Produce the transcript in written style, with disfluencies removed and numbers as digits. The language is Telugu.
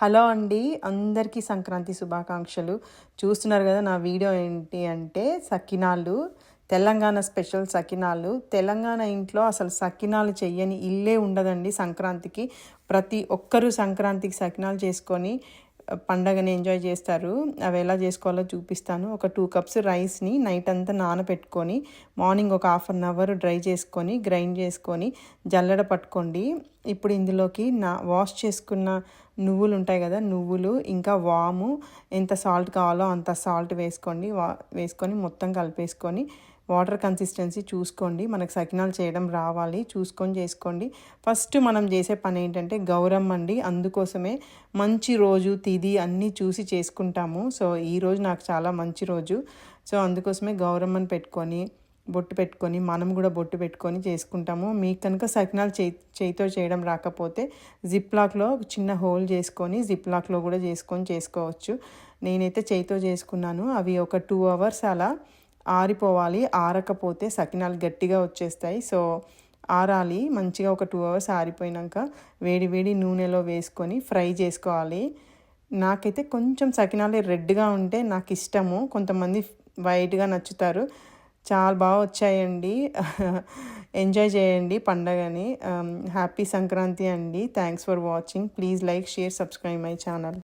హలో అండి, అందరికీ సంక్రాంతి శుభాకాంక్షలు. చూస్తున్నారు కదా నా వీడియో ఏంటి అంటే సకినాలు, తెలంగాణ స్పెషల్ సకినాలు. తెలంగాణ ఇంట్లో అసలు సకినాలు చెయ్యని ఇల్లే ఉండదండి సంక్రాంతికి. ప్రతి ఒక్కరూ సంక్రాంతికి సకినాలు చేసుకొని పండగని ఎంజాయ్ చేస్తారు. అవి ఎలా చేసుకోవాలో చూపిస్తాను. ఒక 2 కప్స్ రైస్ని నైట్ అంతా నానబెట్టుకొని మార్నింగ్ ఒక హాఫ్ అన్ అవర్ డ్రై చేసుకొని గ్రైండ్ చేసుకొని జల్లెడ పట్టుకోండి. ఇప్పుడు ఇందులోకి వాష్ చేసుకున్న నువ్వులు ఉంటాయి కదా, నువ్వులు ఇంకా వాము, ఎంత సాల్ట్ కావాలో అంత సాల్ట్ వేసుకోండి. వేసుకొని మొత్తం కలిపేసుకొని వాటర్ కన్సిస్టెన్సీ చూసుకోండి. మనకు సకినాలు చేయడం రావాలి, చూసుకొని చేసుకోండి. ఫస్ట్ మనం చేసే పని ఏంటంటే గౌరమ్మ అండి. అందుకోసమే మంచి రోజు తిది అన్నీ చూసి చేసుకుంటాము. సో ఈరోజు నాకు చాలా మంచి రోజు. సో అందుకోసమే గౌరమ్మని పెట్టుకొని బొట్టు పెట్టుకొని మనం కూడా బొట్టు పెట్టుకొని చేసుకుంటాము. మీకు కనుక సకినాలు చేయితో చేయడం రాకపోతే జిప్లాక్లో చిన్న హోల్ చేసుకొని జిప్లాక్లో కూడా చేసుకోవచ్చు. నేనైతే చేయితో చేసుకున్నాను. అవి ఒక 2 అవర్స్ అలా ఆరిపోవాలి. ఆరకపోతే సకినాలు గట్టిగా వచ్చేస్తాయి. సో ఆరాలి మంచిగా. ఒక 2 అవర్స్ ఆరిపోయినాక వేడి వేడి నూనెలో వేసుకొని ఫ్రై చేసుకోవాలి. నాకైతే కొంచెం సకినాలు రెడ్గా ఉంటే నాకు ఇష్టము. కొంతమంది వైట్గా నచ్చుతారు. చాలా బాగా వచ్చాయండి. ఎంజాయ్ చేయండి పండగని. హ్యాపీ సంక్రాంతి అండి. Thanks for watching. Please like, share, subscribe my channel.